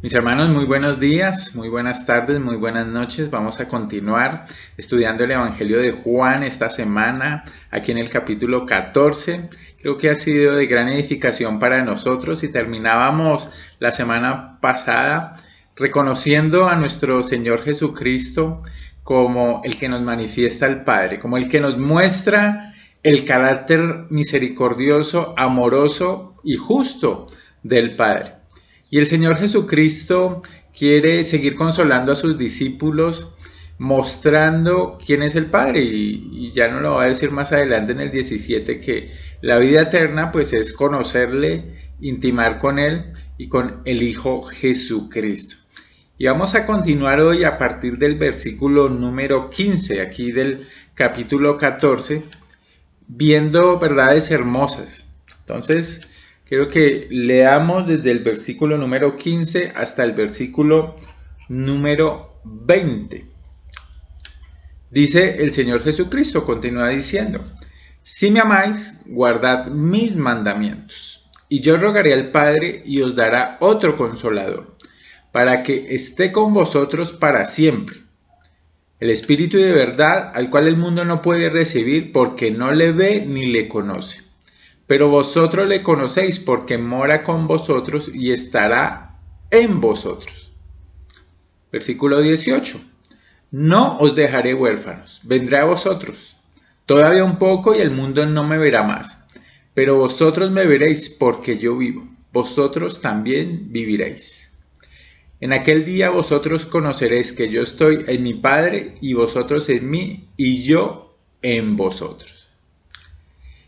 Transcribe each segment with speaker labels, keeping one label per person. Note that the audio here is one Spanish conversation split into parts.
Speaker 1: Mis hermanos, muy buenos días, muy buenas tardes, muy buenas noches. Vamos a continuar estudiando el Evangelio de Juan esta semana, aquí en el capítulo 14. Creo que ha sido de gran edificación para nosotros y terminábamos la semana pasada reconociendo a nuestro Señor Jesucristo como el que nos manifiesta al Padre, como el que nos muestra el carácter misericordioso, amoroso y justo del Padre. Y el Señor Jesucristo quiere seguir consolando a sus discípulos, mostrando quién es el Padre. Y ya nos lo va a decir más adelante en el 17, que la vida eterna pues es conocerle, intimar con Él y con el Hijo Jesucristo. Y vamos a continuar hoy a partir del versículo número 15, aquí del capítulo 14, viendo verdades hermosas. Entonces, quiero que leamos desde el versículo número 15 hasta el versículo número 20. Dice el Señor Jesucristo, continúa diciendo: si me amáis, guardad mis mandamientos, y yo rogaré al Padre y os dará otro consolador, para que esté con vosotros para siempre. El Espíritu de verdad, al cual el mundo no puede recibir porque no le ve ni le conoce. Pero vosotros le conocéis porque mora con vosotros y estará en vosotros. Versículo 18. No os dejaré huérfanos, vendré a vosotros. Todavía un poco y el mundo no me verá más. Pero vosotros me veréis porque yo vivo. Vosotros también viviréis. En aquel día vosotros conoceréis que yo estoy en mi Padre y vosotros en mí y yo en vosotros.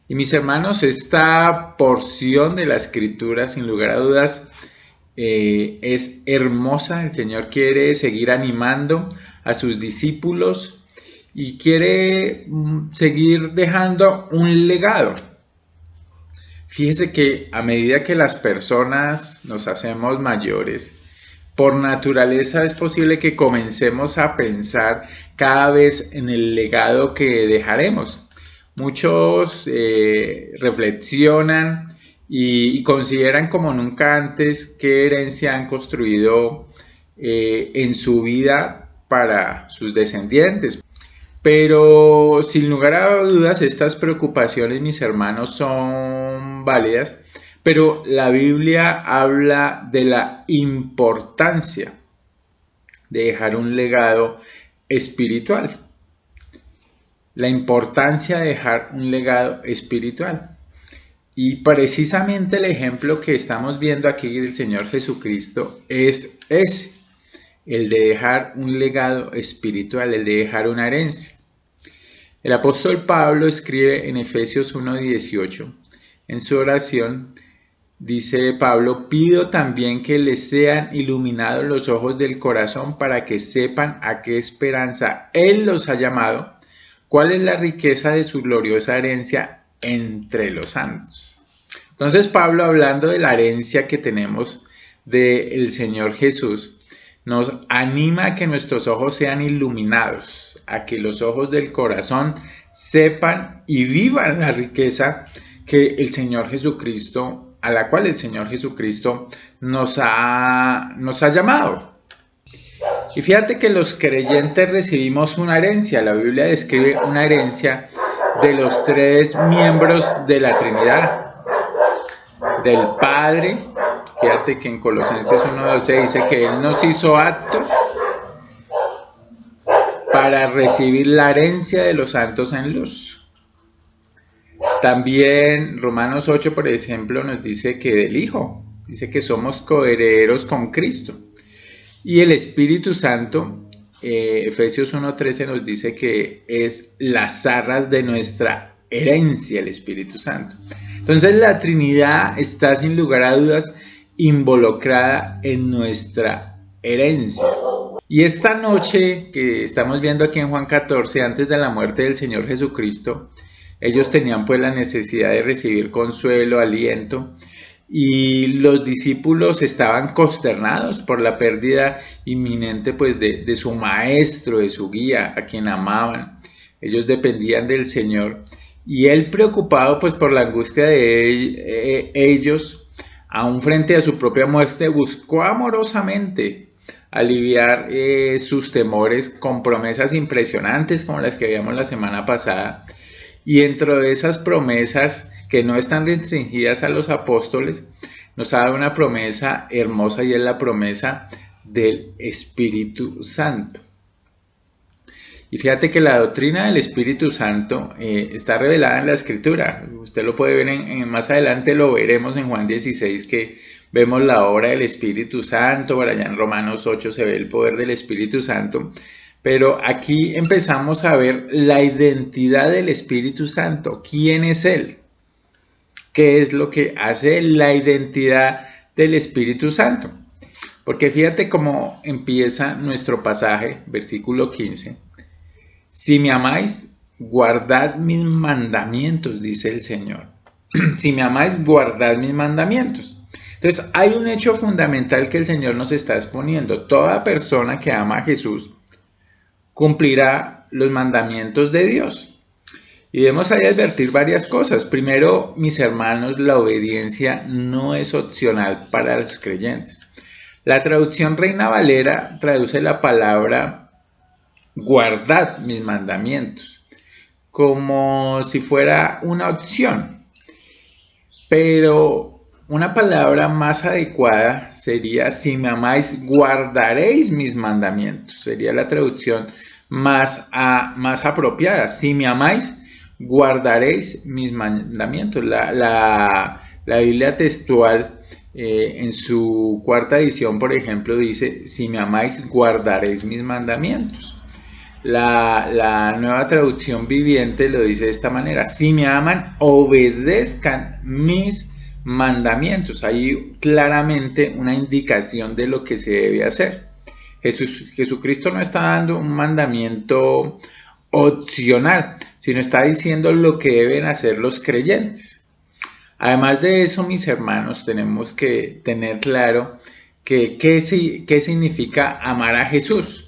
Speaker 1: Y mis hermanos, esta porción de la Escritura, sin lugar a dudas, es hermosa. El Señor quiere seguir animando a sus discípulos y quiere seguir dejando un legado. Fíjese que a medida que las personas nos hacemos mayores, por naturaleza es posible que comencemos a pensar cada vez en el legado que dejaremos. Muchos reflexionan y consideran como nunca antes qué herencia han construido en su vida para sus descendientes. Pero sin lugar a dudas, estas preocupaciones, mis hermanos, son válidas, pero la Biblia habla de la importancia de dejar un legado espiritual. La importancia de dejar un legado espiritual. Y precisamente el ejemplo que estamos viendo aquí del Señor Jesucristo es ese, el de dejar un legado espiritual, el de dejar una herencia. El apóstol Pablo escribe en Efesios 1:18, en su oración, dice Pablo: pido también que les sean iluminados los ojos del corazón para que sepan a qué esperanza Él los ha llamado, cuál es la riqueza de su gloriosa herencia entre los santos. Entonces Pablo, hablando de la herencia que tenemos del Señor Jesús, nos anima a que nuestros ojos sean iluminados, a que los ojos del corazón sepan y vivan la riqueza que el Señor Jesucristo, a la cual el Señor Jesucristo nos ha llamado. Y fíjate que los creyentes recibimos una herencia. La Biblia describe una herencia de los tres miembros de la Trinidad. Del Padre, fíjate que en Colosenses 1:12 dice que Él nos hizo aptos para recibir la herencia de los santos en luz. También Romanos 8, por ejemplo, nos dice que del Hijo, dice que somos coherederos con Cristo. Y el Espíritu Santo, Efesios 1:13 nos dice que es las arras de nuestra herencia, el Espíritu Santo. Entonces la Trinidad está sin lugar a dudas involucrada en nuestra herencia. Y esta noche que estamos viendo aquí en Juan 14, antes de la muerte del Señor Jesucristo, ellos tenían pues la necesidad de recibir consuelo, aliento. Y los discípulos estaban consternados por la pérdida inminente pues de su maestro, de su guía, a quien amaban. Ellos dependían del Señor. Y él, preocupado pues por la angustia de ellos, aún frente a su propia muerte, buscó amorosamente aliviar sus temores con promesas impresionantes como las que veíamos la semana pasada. Y dentro de esas promesas que no están restringidas a los apóstoles, nos ha dado una promesa hermosa y es la promesa del Espíritu Santo. Y fíjate que la doctrina del Espíritu Santo está revelada en la Escritura. Usted lo puede ver más adelante, lo veremos en Juan 16, que vemos la obra del Espíritu Santo. Por allá en Romanos 8 se ve el poder del Espíritu Santo. Pero aquí empezamos a ver la identidad del Espíritu Santo. ¿Quién es Él? ¿Qué es lo que hace la identidad del Espíritu Santo? Porque fíjate cómo empieza nuestro pasaje, versículo 15. Si me amáis, guardad mis mandamientos, dice el Señor. Si me amáis, guardad mis mandamientos. Entonces, hay un hecho fundamental que el Señor nos está exponiendo. Toda persona que ama a Jesús cumplirá los mandamientos de Dios. Y debemos ahí advertir varias cosas. Primero, mis hermanos, la obediencia no es opcional para los creyentes. La traducción Reina Valera traduce la palabra guardad mis mandamientos como si fuera una opción, pero una palabra más adecuada sería si me amáis guardaréis mis mandamientos, sería la traducción más apropiada. Si me amáis guardaréis mis mandamientos. La Biblia textual en su cuarta edición, por ejemplo, dice si me amáis guardaréis mis mandamientos. La nueva traducción viviente lo dice de esta manera: si me aman, obedezcan mis mandamientos. Hay claramente una indicación de lo que se debe hacer. Jesucristo no está dando un mandamiento opcional, sino está diciendo lo que deben hacer los creyentes. Además de eso, mis hermanos, tenemos que tener claro qué significa amar a Jesús.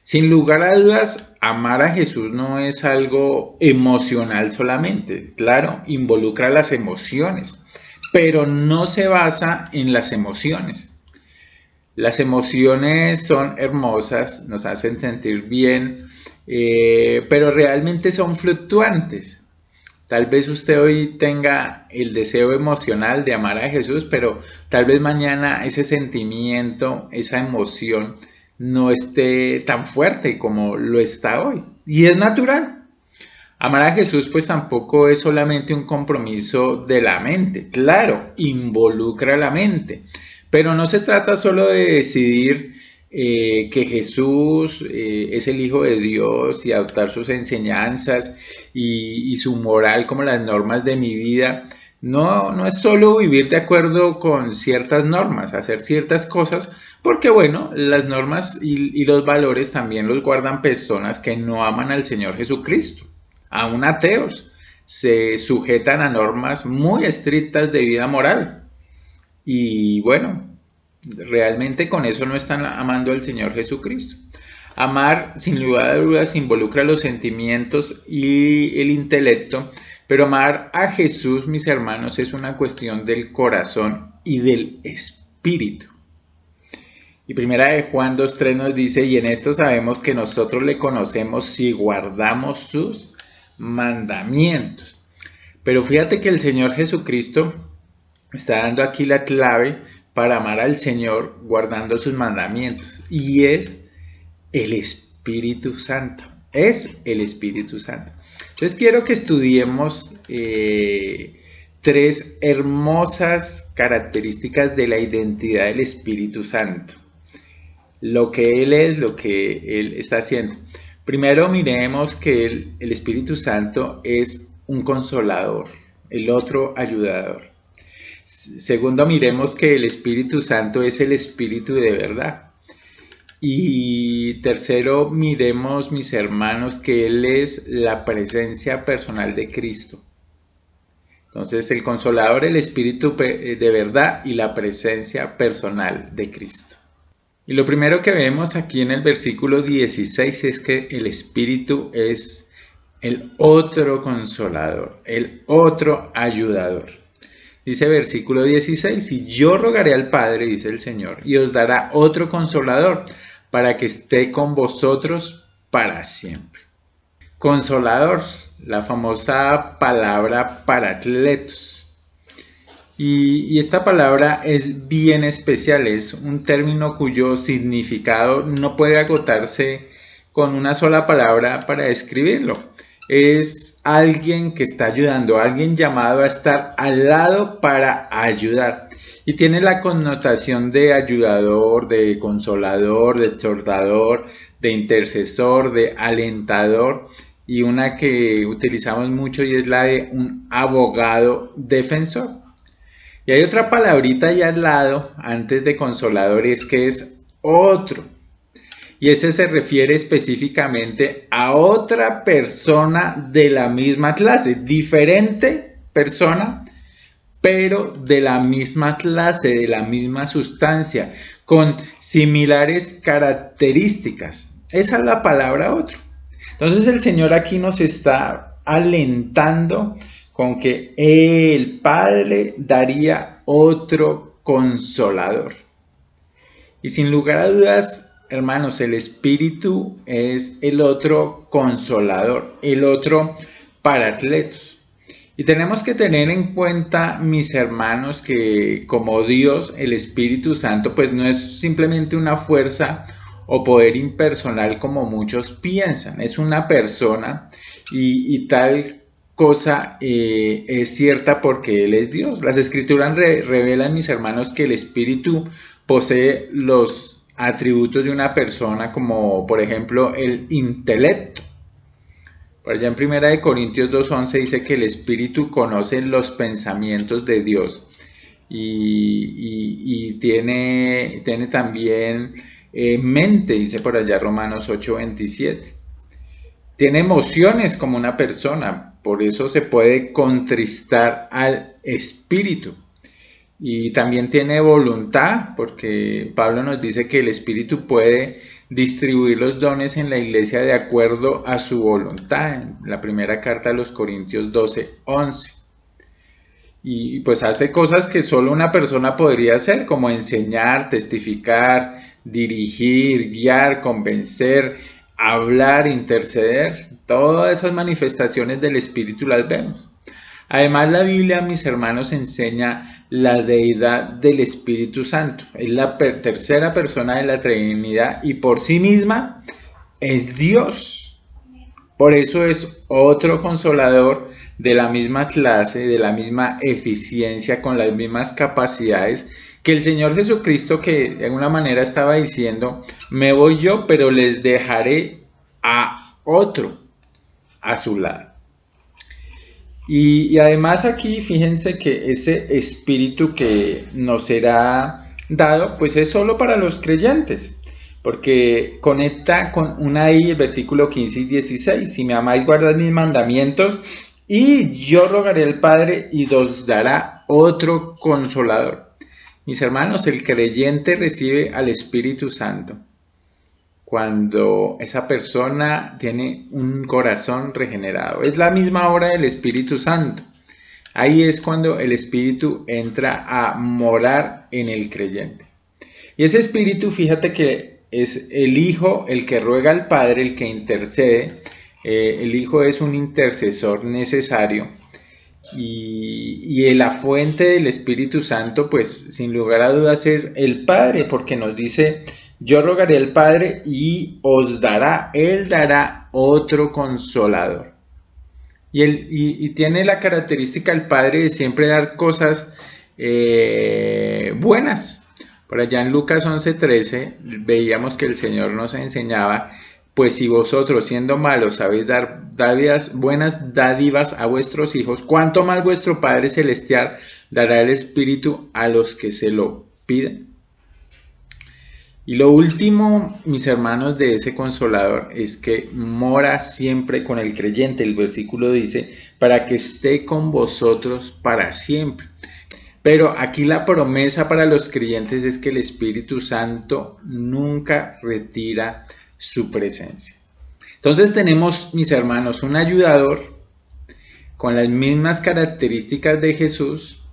Speaker 1: Sin lugar a dudas, amar a Jesús no es algo emocional solamente. Claro, involucra las emociones, pero no se basa en las emociones. Las emociones son hermosas, nos hacen sentir bien, pero realmente son fluctuantes. Tal vez usted hoy tenga el deseo emocional de amar a Jesús, pero tal vez mañana ese sentimiento, esa emoción, no esté tan fuerte como lo está hoy. Y es natural. Amar a Jesús pues tampoco es solamente un compromiso de la mente. Claro, involucra la mente. Pero no se trata solo de decidir que Jesús es el Hijo de Dios y adoptar sus enseñanzas y su moral como las normas de mi vida. No es solo vivir de acuerdo con ciertas normas, hacer ciertas cosas, porque bueno, las normas y los valores también los guardan personas que no aman al Señor Jesucristo. Aún ateos se sujetan a normas muy estrictas de vida moral. Y bueno, realmente con eso no están amando al Señor Jesucristo. Amar, sin lugar a dudas, involucra los sentimientos y el intelecto, pero amar a Jesús, mis hermanos, es una cuestión del corazón y del espíritu. Y primera de Juan 2:3 nos dice: y en esto sabemos que nosotros le conocemos si guardamos sus mandamientos. Pero fíjate que el Señor Jesucristo está dando aquí la clave para amar al Señor guardando sus mandamientos, y es el Espíritu Santo. Es el Espíritu Santo. Entonces quiero que estudiemos tres hermosas características de la identidad del Espíritu Santo. Lo que Él es, lo que Él está haciendo. Primero miremos que el Espíritu Santo es un consolador, el otro ayudador. Segundo, miremos que el Espíritu Santo es el Espíritu de verdad. Y tercero, miremos, mis hermanos, que Él es la presencia personal de Cristo. Entonces, el Consolador, el Espíritu de verdad y la presencia personal de Cristo. Y lo primero que vemos aquí en el versículo 16 es que el Espíritu es el otro Consolador, el otro ayudador. Dice versículo 16, y yo rogaré al Padre, dice el Señor, y os dará otro consolador para que esté con vosotros para siempre. Consolador, la famosa palabra parakletos. Y esta palabra es bien especial, es un término cuyo significado no puede agotarse con una sola palabra para describirlo. Es alguien que está ayudando, alguien llamado a estar al lado para ayudar. Y tiene la connotación de ayudador, de consolador, de exhortador, de intercesor, de alentador, y una que utilizamos mucho y es la de un abogado defensor. Y hay otra palabrita ahí al lado, antes de consolador, es que es otro. Y ese se refiere específicamente a otra persona de la misma clase, diferente persona, pero de la misma clase, de la misma sustancia, con similares características. Esa es la palabra otro. Entonces el Señor aquí nos está alentando con que el Padre daría otro consolador. Y sin lugar a dudas, hermanos, el Espíritu es el otro consolador, el otro parakletos. Y tenemos que tener en cuenta, mis hermanos, que como Dios, el Espíritu Santo, pues no es simplemente una fuerza o poder impersonal como muchos piensan. Es una persona y tal cosa es cierta porque Él es Dios. Las Escrituras revelan, mis hermanos, que el Espíritu posee los atributos de una persona, como por ejemplo el intelecto. Por allá en 1 Corintios 2:11 dice que el Espíritu conoce los pensamientos de Dios y tiene también mente, dice por allá Romanos 8:27. Tiene emociones como una persona, por eso se puede contristar al Espíritu. Y también tiene voluntad, porque Pablo nos dice que el Espíritu puede distribuir los dones en la iglesia de acuerdo a su voluntad, en la primera carta a los Corintios 12:11. Y pues hace cosas que solo una persona podría hacer, como enseñar, testificar, dirigir, guiar, convencer, hablar, interceder. Todas esas manifestaciones del Espíritu las vemos. Además, la Biblia, mis hermanos, enseña la deidad del Espíritu Santo. Es la tercera persona de la Trinidad y por sí misma es Dios. Por eso es otro consolador de la misma clase, de la misma eficiencia, con las mismas capacidades que el Señor Jesucristo, que de alguna manera estaba diciendo, me voy yo, pero les dejaré a otro a su lado. Y además aquí fíjense que ese espíritu que nos será dado pues es solo para los creyentes, porque conecta con una I, el versículo 15 y 16, si me amáis guardad mis mandamientos y yo rogaré al Padre y os dará otro consolador. Mis hermanos, el creyente recibe al Espíritu Santo cuando esa persona tiene un corazón regenerado. Es la misma obra del Espíritu Santo. Ahí es cuando el Espíritu entra a morar en el creyente. Y ese Espíritu, fíjate que es el Hijo el que ruega al Padre, el que intercede. El Hijo es un intercesor necesario. Y la fuente del Espíritu Santo, pues sin lugar a dudas es el Padre, porque nos dice: yo rogaré al Padre y os dará, Él dará otro consolador. Y tiene la característica el Padre de siempre dar cosas buenas. Por allá en Lucas 11:13 veíamos que el Señor nos enseñaba: pues si vosotros siendo malos sabéis dar buenas dádivas a vuestros hijos, cuánto más vuestro Padre Celestial dará el Espíritu a los que se lo piden. Y lo último, mis hermanos, de ese consolador es que mora siempre con el creyente. El versículo dice: para que esté con vosotros para siempre. Pero aquí la promesa para los creyentes es que el Espíritu Santo nunca retira su presencia. Entonces tenemos, mis hermanos, un ayudador con las mismas características de Jesús,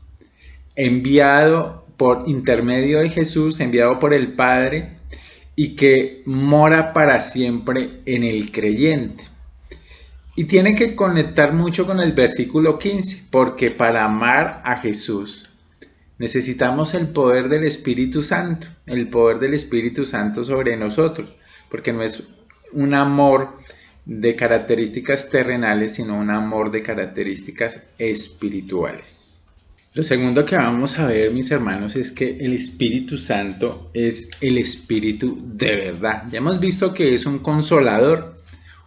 Speaker 1: enviado por intermedio de Jesús, enviado por el Padre, y que mora para siempre en el creyente. Y tiene que conectar mucho con el versículo 15, porque para amar a Jesús necesitamos el poder del Espíritu Santo, el poder del Espíritu Santo sobre nosotros, porque no es un amor de características terrenales, sino un amor de características espirituales. Lo segundo que vamos a ver, mis hermanos, es que el Espíritu Santo es el Espíritu de verdad. Ya hemos visto que es un consolador,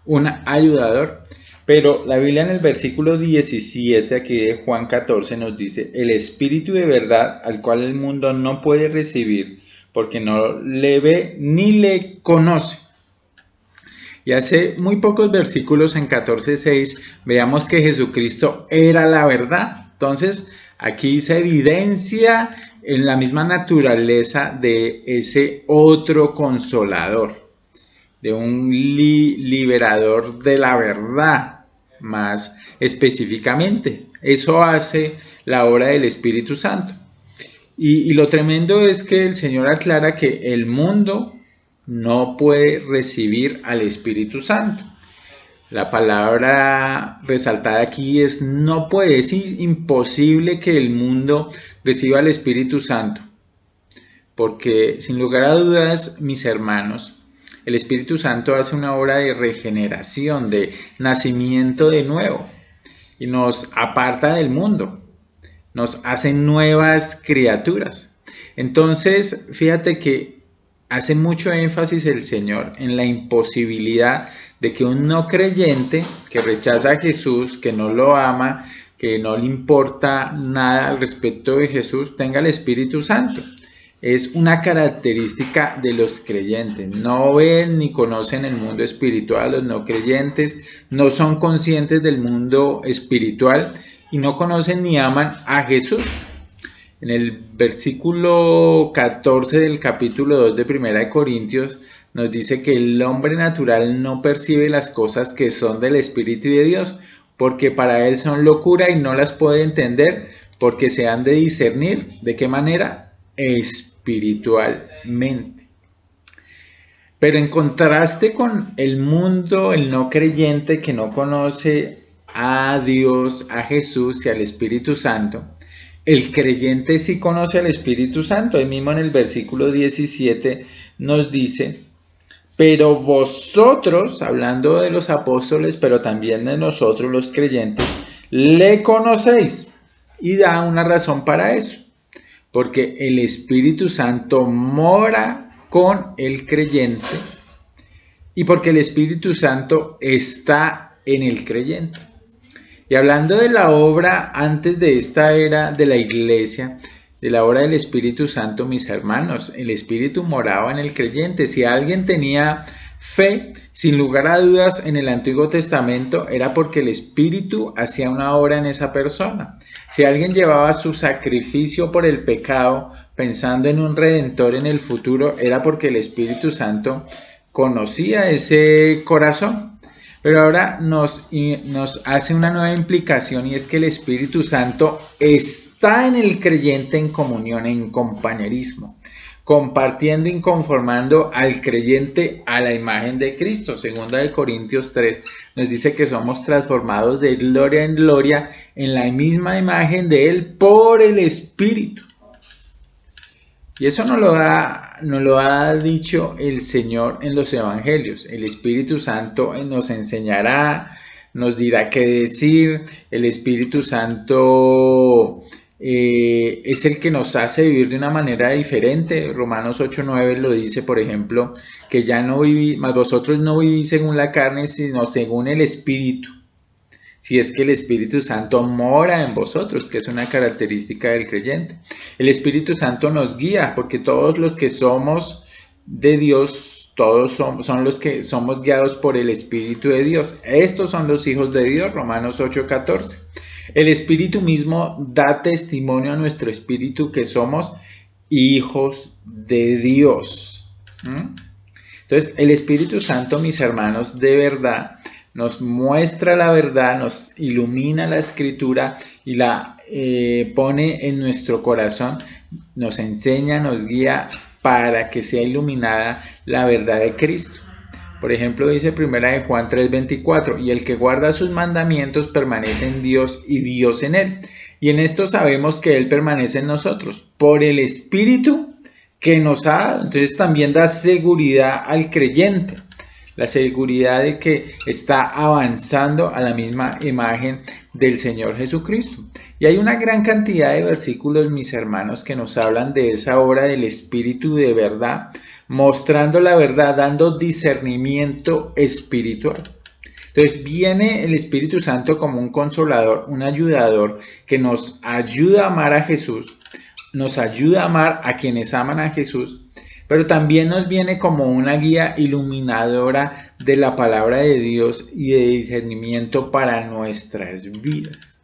Speaker 1: un ayudador, pero la Biblia en el versículo 17 aquí de Juan 14 nos dice: el Espíritu de verdad, al cual el mundo no puede recibir, porque no le ve ni le conoce. Y hace muy pocos versículos, en 14:6, veamos que Jesucristo era la verdad. Entonces, aquí se evidencia en la misma naturaleza de ese otro consolador, de un liberador de la verdad, más específicamente. Eso hace la obra del Espíritu Santo. Y lo tremendo es que el Señor aclara que el mundo no puede recibir al Espíritu Santo. La palabra resaltada aquí es no puede, es imposible que el mundo reciba al Espíritu Santo, porque sin lugar a dudas, mis hermanos, el Espíritu Santo hace una obra de regeneración, de nacimiento de nuevo, y nos aparta del mundo, nos hace nuevas criaturas. Entonces, fíjate que hace mucho énfasis el Señor en la imposibilidad de que un no creyente que rechaza a Jesús, que no lo ama, que no le importa nada al respecto de Jesús, tenga el Espíritu Santo. Es una característica de los creyentes. No ven ni conocen el mundo espiritual. Los no creyentes no son conscientes del mundo espiritual y no conocen ni aman a Jesús. En el versículo 14 del capítulo 2 de Primera de Corintios nos dice que el hombre natural no percibe las cosas que son del Espíritu de Dios, porque para él son locura y no las puede entender, porque se han de discernir. ¿De qué manera? Espiritualmente. Pero en contraste con el mundo, el no creyente que no conoce a Dios, a Jesús y al Espíritu Santo, el creyente sí conoce al Espíritu Santo. Ahí mismo en el versículo 17 nos dice: pero vosotros, hablando de los apóstoles, pero también de nosotros los creyentes, le conocéis. Y da una razón para eso. Porque el Espíritu Santo mora con el creyente y porque el Espíritu Santo está en el creyente. Y hablando de la obra antes de esta era de la iglesia, de la obra del Espíritu Santo, mis hermanos, el Espíritu moraba en el creyente. Si alguien tenía fe, sin lugar a dudas, en el Antiguo Testamento, era porque el Espíritu hacía una obra en esa persona. Si alguien llevaba su sacrificio por el pecado, pensando en un redentor en el futuro, era porque el Espíritu Santo conocía ese corazón. Pero ahora nos hace una nueva implicación, y es que el Espíritu Santo está en el creyente en comunión, en compañerismo, compartiendo y conformando al creyente a la imagen de Cristo. Segunda de Corintios 3 nos dice que somos transformados de gloria en gloria en la misma imagen de Él por el Espíritu. Y eso nos lo ha dicho el Señor en los Evangelios. El Espíritu Santo nos enseñará, nos dirá qué decir. El Espíritu Santo es el que nos hace vivir de una manera diferente. Romanos 8:9 lo dice, por ejemplo, que ya no vivís, mas vosotros no vivís según la carne, sino según el Espíritu. Si es que el Espíritu Santo mora en vosotros, que es una característica del creyente. El Espíritu Santo nos guía, porque todos los que somos de Dios, todos son los que somos guiados por el Espíritu de Dios. Estos son los hijos de Dios, Romanos 8:14. El Espíritu mismo da testimonio a nuestro espíritu que somos hijos de Dios. Entonces, el Espíritu Santo, mis hermanos, de verdad nos muestra la verdad, nos ilumina la escritura y la pone en nuestro corazón, nos enseña, nos guía para que sea iluminada la verdad de Cristo. Por ejemplo, dice 1 de Juan 3:24, y el que guarda sus mandamientos permanece en Dios y Dios en él. Y en esto sabemos que Él permanece en nosotros por el Espíritu que nos ha dado. Entonces también da seguridad al creyente, la seguridad de que está avanzando a la misma imagen del Señor Jesucristo. Y hay una gran cantidad de versículos, mis hermanos, que nos hablan de esa obra del Espíritu de verdad, mostrando la verdad, dando discernimiento espiritual. Entonces viene el Espíritu Santo como un consolador, un ayudador que nos ayuda a amar a Jesús, nos ayuda a amar a quienes aman a Jesús, pero también nos viene como una guía iluminadora de la palabra de Dios y de discernimiento para nuestras vidas.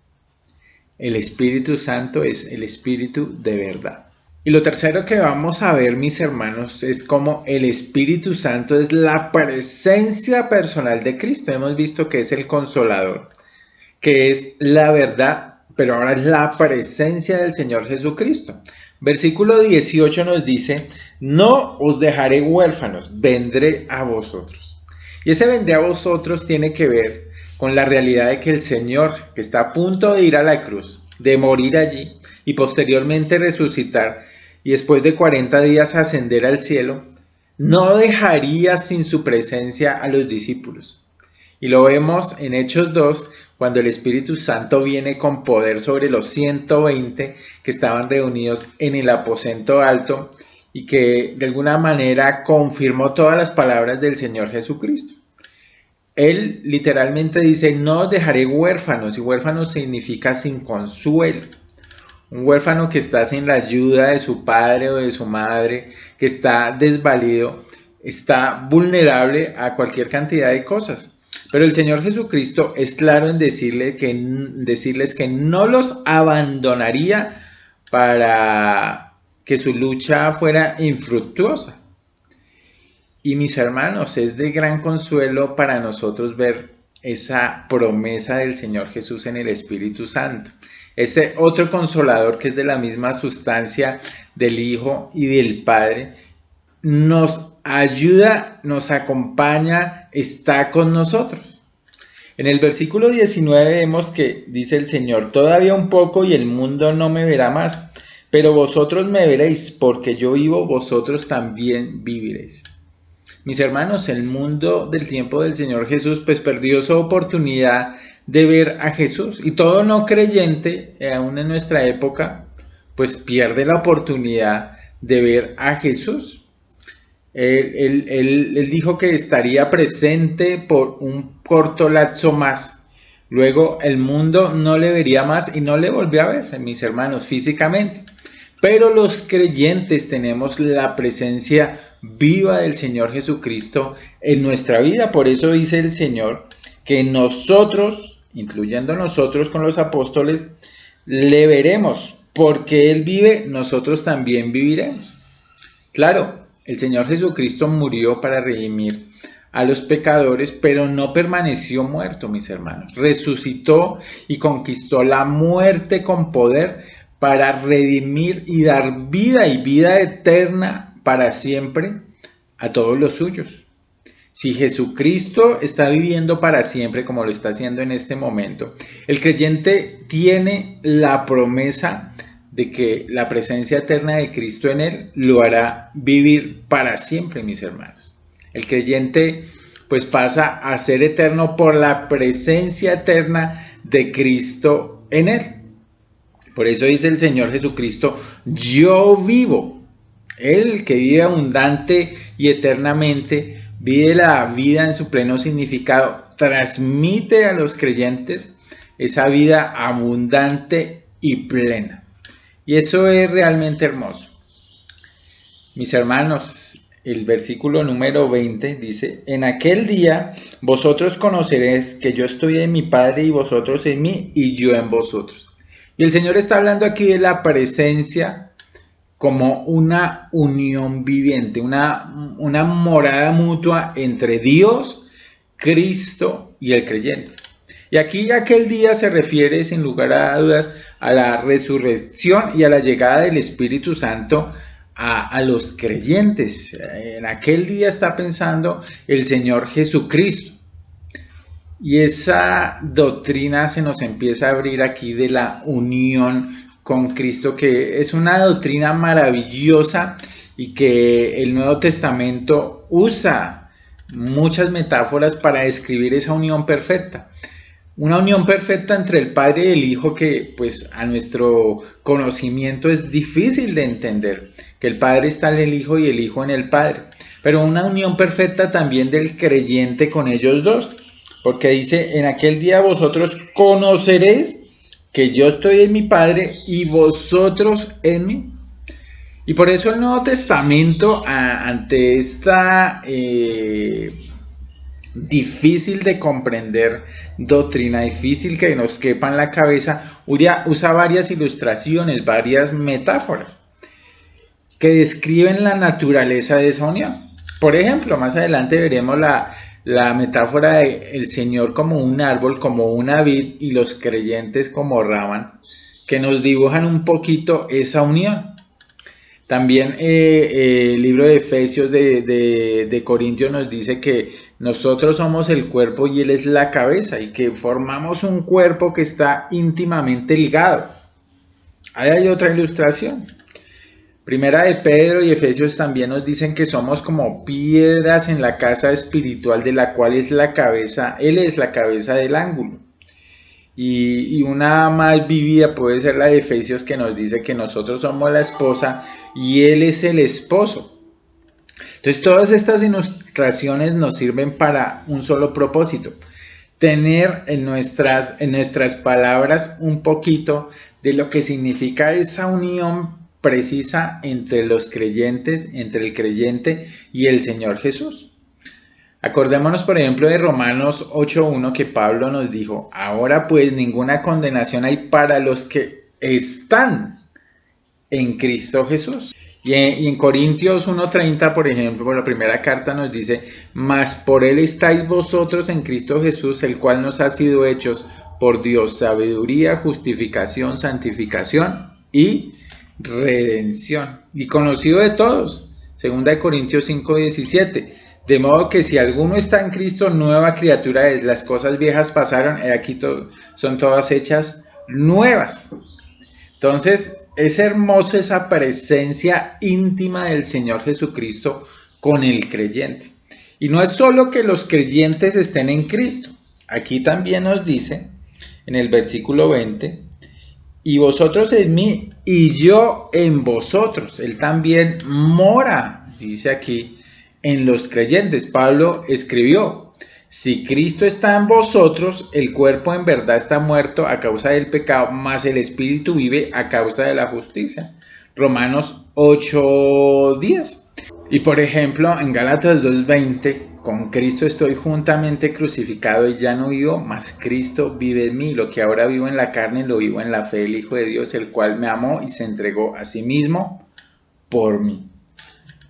Speaker 1: El Espíritu Santo es el Espíritu de verdad. Y lo tercero que vamos a ver, mis hermanos, es cómo el Espíritu Santo es la presencia personal de Cristo. Hemos visto que es el consolador, que es la verdad, pero ahora es la presencia del Señor Jesucristo. Versículo 18 nos dice, no os dejaré huérfanos, vendré a vosotros. Y ese vendré a vosotros tiene que ver con la realidad de que el Señor, que está a punto de ir a la cruz, de morir allí y posteriormente resucitar y después de 40 días ascender al cielo, no dejaría sin su presencia a los discípulos. Y lo vemos en Hechos 2, cuando el Espíritu Santo viene con poder sobre los 120 que estaban reunidos en el aposento alto y que de alguna manera confirmó todas las palabras del Señor Jesucristo. Él literalmente dice, no os dejaré huérfanos, y huérfanos significa sin consuelo. Un huérfano que está sin la ayuda de su padre o de su madre, que está desvalido, está vulnerable a cualquier cantidad de cosas. Pero el Señor Jesucristo es claro en decirles que no los abandonaría para que su lucha fuera infructuosa. Y mis hermanos, es de gran consuelo para nosotros ver esa promesa del Señor Jesús en el Espíritu Santo. Ese otro consolador que es de la misma sustancia del Hijo y del Padre, nos ayuda, nos acompaña, está con nosotros. En el versículo 19 vemos que dice el Señor, todavía un poco y el mundo no me verá más, pero vosotros me veréis, porque yo vivo, vosotros también viviréis. Mis hermanos, el mundo del tiempo del Señor Jesús pues perdió su oportunidad de ver a Jesús, y todo no creyente, aún en nuestra época, pues pierde la oportunidad de ver a Jesús. Él dijo que estaría presente por un corto lapso más. Luego el mundo no le vería más y no le volvió a ver, mis hermanos, físicamente. Pero los creyentes tenemos la presencia viva del Señor Jesucristo en nuestra vida. Por eso dice el Señor que nosotros, incluyendo nosotros con los apóstoles, le veremos. Porque Él vive, nosotros también viviremos. Claro, el Señor Jesucristo murió para redimir a los pecadores, pero no permaneció muerto, mis hermanos. Resucitó y conquistó la muerte con poder para redimir y dar vida y vida eterna para siempre a todos los suyos. Si Jesucristo está viviendo para siempre, como lo está haciendo en este momento, el creyente tiene la promesa de que la presencia eterna de Cristo en él lo hará vivir para siempre, mis hermanos. El creyente pues pasa a ser eterno por la presencia eterna de Cristo en él. Por eso dice el Señor Jesucristo, yo vivo. Él que vive abundante y eternamente, vive la vida en su pleno significado, transmite a los creyentes esa vida abundante y plena. Y eso es realmente hermoso. Mis hermanos, el versículo número 20 dice, en aquel día vosotros conoceréis que yo estoy en mi Padre y vosotros en mí y yo en vosotros. Y el Señor está hablando aquí de la presencia como una unión viviente, una morada mutua entre Dios, Cristo y el creyente. Y aquí aquel día se refiere sin lugar a dudas a la resurrección y a la llegada del Espíritu Santo a los creyentes. En aquel día está pensando el Señor Jesucristo. Y esa doctrina se nos empieza a abrir aquí de la unión con Cristo, que es una doctrina maravillosa y que el Nuevo Testamento usa muchas metáforas para describir esa unión perfecta. Una unión perfecta entre el Padre y el Hijo que pues a nuestro conocimiento es difícil de entender, que el Padre está en el Hijo y el Hijo en el Padre, pero una unión perfecta también del creyente con ellos dos, porque dice, en aquel día vosotros conoceréis que yo estoy en mi Padre y vosotros en mí. Y por eso el Nuevo Testamento, ante esta difícil de comprender doctrina, difícil que nos quepa en la cabeza, usa varias ilustraciones, varias metáforas que describen la naturaleza de esa unión. Por ejemplo, más adelante veremos la metáfora de el Señor como un árbol, como una vid, y los creyentes como rama, que nos dibujan un poquito esa unión. También el libro de Efesios de Corintios nos dice que nosotros somos el cuerpo y Él es la cabeza, y que formamos un cuerpo que está íntimamente ligado. Ahí hay otra ilustración. Primera de Pedro y Efesios también nos dicen que somos como piedras en la casa espiritual de la cual es la cabeza, Él es la cabeza del ángulo. Y una más vivida puede ser la de Efesios, que nos dice que nosotros somos la esposa y Él es el esposo. Entonces todas estas ilustraciones nos sirven para un solo propósito: tener en nuestras palabras un poquito de lo que significa esa unión precisa entre los creyentes, entre el creyente y el Señor Jesús. Acordémonos, por ejemplo, de Romanos 8:1, que Pablo nos dijo: ahora pues ninguna condenación hay para los que están en Cristo Jesús. Y en Corintios 1:30, por ejemplo, por la primera carta nos dice: mas por Él estáis vosotros en Cristo Jesús, el cual nos ha sido hechos por Dios sabiduría, justificación, santificación y redención, y conocido de todos. Segunda de Corintios 5:17, de modo que si alguno está en Cristo, nueva criatura es, las cosas viejas pasaron, y aquí son todas hechas nuevas. Entonces es hermoso esa presencia íntima del Señor Jesucristo con el creyente. Y no es solo que los creyentes estén en Cristo. Aquí también nos dice en el versículo 20: y vosotros en mí y yo en vosotros. Él también mora, dice aquí, en los creyentes. Pablo escribió: si Cristo está en vosotros, el cuerpo en verdad está muerto a causa del pecado, mas el espíritu vive a causa de la justicia. Romanos 8:10. Y por ejemplo, en Gálatas 2:20, con Cristo estoy juntamente crucificado y ya no vivo, mas Cristo vive en mí. Lo que ahora vivo en la carne lo vivo en la fe del Hijo de Dios, el cual me amó y se entregó a sí mismo por mí.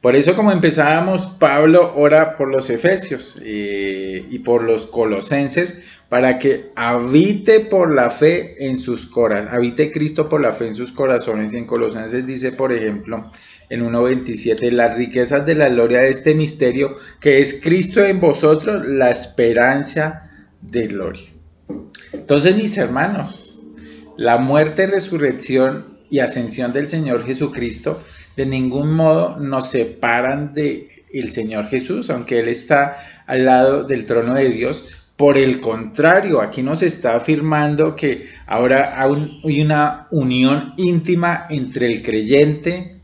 Speaker 1: Por eso, como empezábamos, Pablo ora por los efesios y por los colosenses, para que habite por la fe en sus corazones, habite Cristo por la fe en sus corazones. Y en Colosenses dice, por ejemplo, en 1:27, las riquezas de la gloria de este misterio, que es Cristo en vosotros, la esperanza de gloria. Entonces, mis hermanos, la muerte, resurrección y ascensión del Señor Jesucristo de ningún modo nos separan del Señor Jesús, aunque Él está al lado del trono de Dios. Por el contrario, aquí nos está afirmando que ahora hay una unión íntima entre el creyente,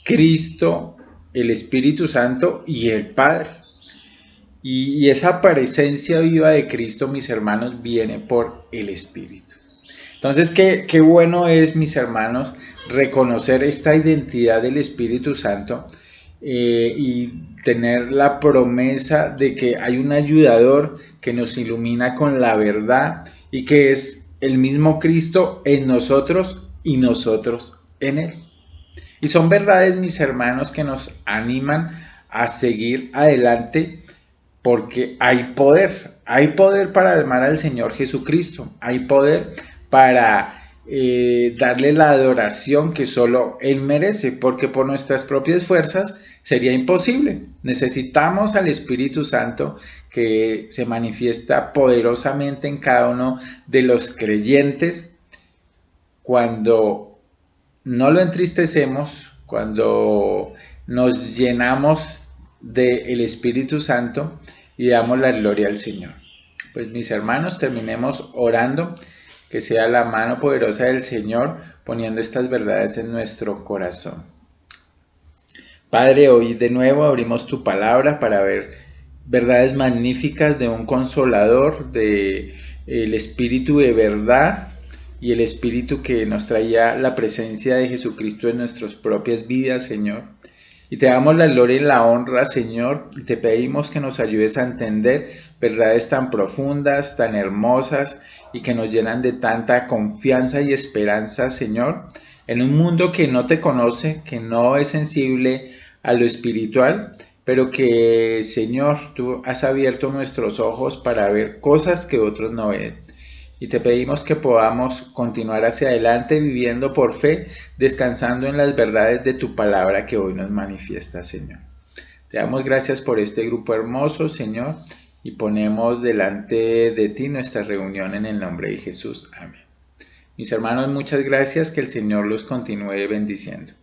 Speaker 1: Cristo, el Espíritu Santo y el Padre. Y esa presencia viva de Cristo, mis hermanos, viene por el Espíritu. Entonces, qué bueno es, mis hermanos, reconocer esta identidad del Espíritu Santo y tener la promesa de que hay un ayudador que nos ilumina con la verdad y que es el mismo Cristo en nosotros y nosotros en Él. Y son verdades, mis hermanos, que nos animan a seguir adelante porque hay poder para amar al Señor Jesucristo, hay poder para darle la adoración que solo Él merece, porque por nuestras propias fuerzas sería imposible. Necesitamos al Espíritu Santo que se manifiesta poderosamente en cada uno de los creyentes cuando no lo entristecemos, cuando nos llenamos del Espíritu Santo y damos la gloria al Señor. Pues mis hermanos, terminemos orando, que sea la mano poderosa del Señor poniendo estas verdades en nuestro corazón. Padre, hoy de nuevo abrimos tu palabra para ver verdades magníficas de un consolador, de el Espíritu de verdad y el Espíritu que nos traía la presencia de Jesucristo en nuestras propias vidas, Señor. Y te damos la gloria y la honra, Señor, y te pedimos que nos ayudes a entender verdades tan profundas, tan hermosas y que nos llenan de tanta confianza y esperanza, Señor, en un mundo que no te conoce, que no es sensible a lo espiritual, pero que, Señor, tú has abierto nuestros ojos para ver cosas que otros no ven. Y te pedimos que podamos continuar hacia adelante viviendo por fe, descansando en las verdades de tu palabra que hoy nos manifiesta, Señor. Te damos gracias por este grupo hermoso, Señor, y ponemos delante de ti nuestra reunión en el nombre de Jesús. Amén. Mis hermanos, muchas gracias, que el Señor los continúe bendiciendo.